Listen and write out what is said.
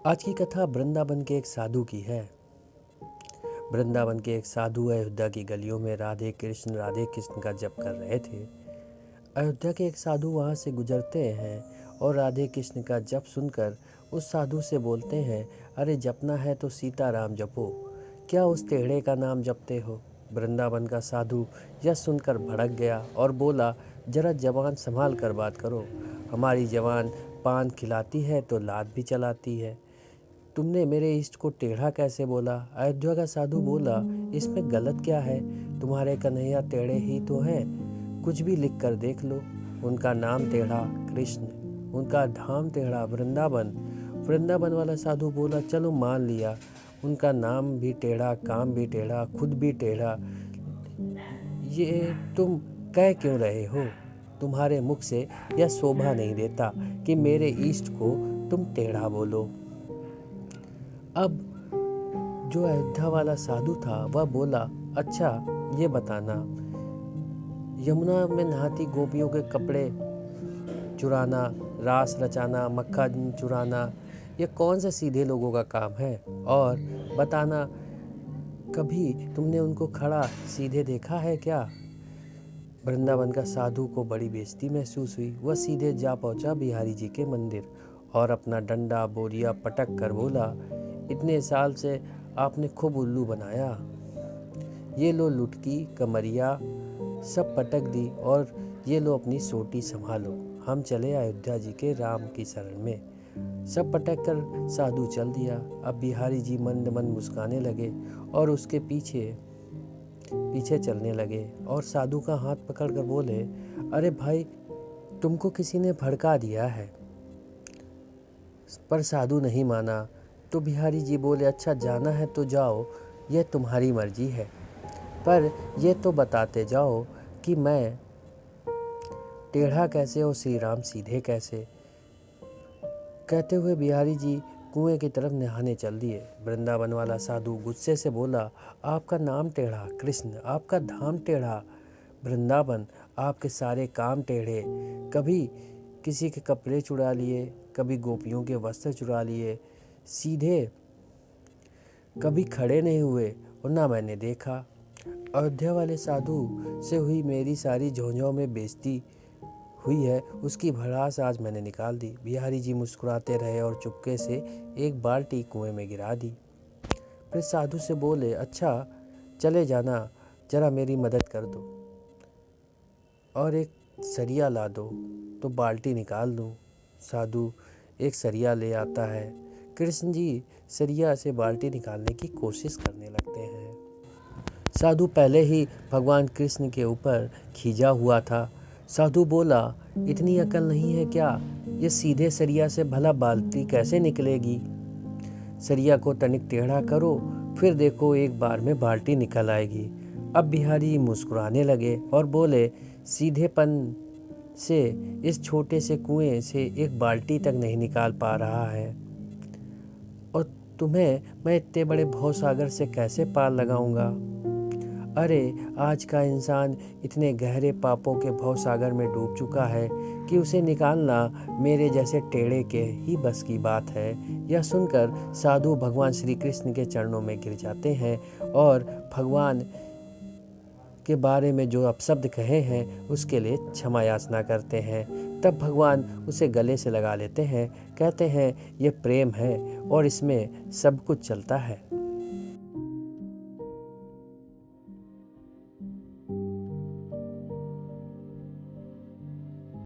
आज की कथा वृंदावन के एक साधु की है। वृंदावन के एक साधु अयोध्या की गलियों में राधे कृष्ण का जप कर रहे थे। अयोध्या के एक साधु वहाँ से गुजरते हैं और राधे कृष्ण का जप सुनकर उस साधु से बोलते हैं, अरे जपना है तो सीताराम जपो, क्या उस टेढ़े का नाम जपते हो। वृंदावन का साधु यह सुनकर भड़क गया और बोला, जरा जवान संभाल कर बात करो। हमारी जवान पान खिलाती है तो लात भी चलाती है। तुमने मेरे इष्ट को टेढ़ा कैसे बोला। अयोध्या का साधु बोला, इसमें गलत क्या है, तुम्हारे कन्हैया टेढ़े ही तो हैं, कुछ भी लिख कर देख लो। उनका नाम टेढ़ा कृष्ण, उनका धाम टेढ़ा वृंदावन। वृंदावन वाला साधु बोला, चलो मान लिया, उनका नाम भी टेढ़ा, काम भी टेढ़ा, खुद भी टेढ़ा, ये तुम कह क्यों रहे हो। तुम्हारे मुख से यह शोभा नहीं देता कि मेरे इष्ट को तुम टेढ़ा बोलो। अब जो अयोध्या वाला साधु था वह बोला, अच्छा ये बताना, यमुना में नहाती गोपियों के कपड़े चुराना, रास रचाना, मक्खा चुराना, ये कौन से सीधे लोगों का काम है। और बताना, कभी तुमने उनको खड़ा सीधे देखा है क्या। वृंदावन का साधु को बड़ी बेइज्जती महसूस हुई। वह सीधे जा पहुंचा बिहारी जी के मंदिर और अपना डंडा बोरिया पटक कर बोला, इतने साल से आपने खूब उल्लू बनाया, ये लो लुटकी कमरिया सब पटक दी और ये लो अपनी सोटी संभालो, हम चले अयोध्या जी के राम की शरण में। सब पटक कर साधु चल दिया। अब बिहारी जी मंद मंद मुस्काने लगे और उसके पीछे पीछे चलने लगे और साधु का हाथ पकड़कर बोले, अरे भाई तुमको किसी ने भड़का दिया है। पर साधु नहीं माना। तो बिहारी जी बोले, अच्छा जाना है तो जाओ, यह तुम्हारी मर्जी है, पर यह तो बताते जाओ कि मैं टेढ़ा कैसे और श्री राम सीधे कैसे। कहते हुए बिहारी जी कुएं की तरफ नहाने चल दिए। वृंदावन वाला साधु गुस्से से बोला, आपका नाम टेढ़ा कृष्ण, आपका धाम टेढ़ा वृंदावन, आपके सारे काम टेढ़े, कभी किसी के कपड़े चुरा लिए, कभी गोपियों के वस्त्र चुरा लिए, सीधे कभी खड़े नहीं हुए और ना मैंने देखा। अयोध्या वाले साधु से हुई मेरी सारी झोंझों में बेइज्जती हुई है, उसकी भड़ास आज मैंने निकाल दी। बिहारी जी मुस्कुराते रहे और चुपके से एक बाल्टी कुएं में गिरा दी। फिर साधु से बोले, अच्छा चले जाना, जरा मेरी मदद कर दो और एक सरिया ला दो तो बाल्टी निकाल दूं। साधु एक सरिया ले आता है। कृष्ण जी सरिया से बाल्टी निकालने की कोशिश करने लगते हैं। साधु पहले ही भगवान कृष्ण के ऊपर खींचा हुआ था। साधु बोला, इतनी अकल नहीं है क्या, ये सीधे सरिया से भला बाल्टी कैसे निकलेगी। सरिया को तनिक टेढ़ा करो, फिर देखो एक बार में बाल्टी निकल आएगी। अब बिहारी मुस्कुराने लगे और बोले, सीधेपन से इस छोटे से कुएं से एक बाल्टी तक नहीं निकाल पा रहा है और तुम्हें मैं इतने बड़े भवसागर से कैसे पार लगाऊंगा। अरे आज का इंसान इतने गहरे पापों के भवसागर में डूब चुका है कि उसे निकालना मेरे जैसे टेढ़े के ही बस की बात है। यह सुनकर साधु भगवान श्री कृष्ण के चरणों में गिर जाते हैं और भगवान के बारे में जो अपशब्द कहे हैं उसके लिए क्षमा याचना करते हैं। तब भगवान उसे गले से लगा लेते हैं, कहते हैं, ये प्रेम है और इसमें सब कुछ चलता है।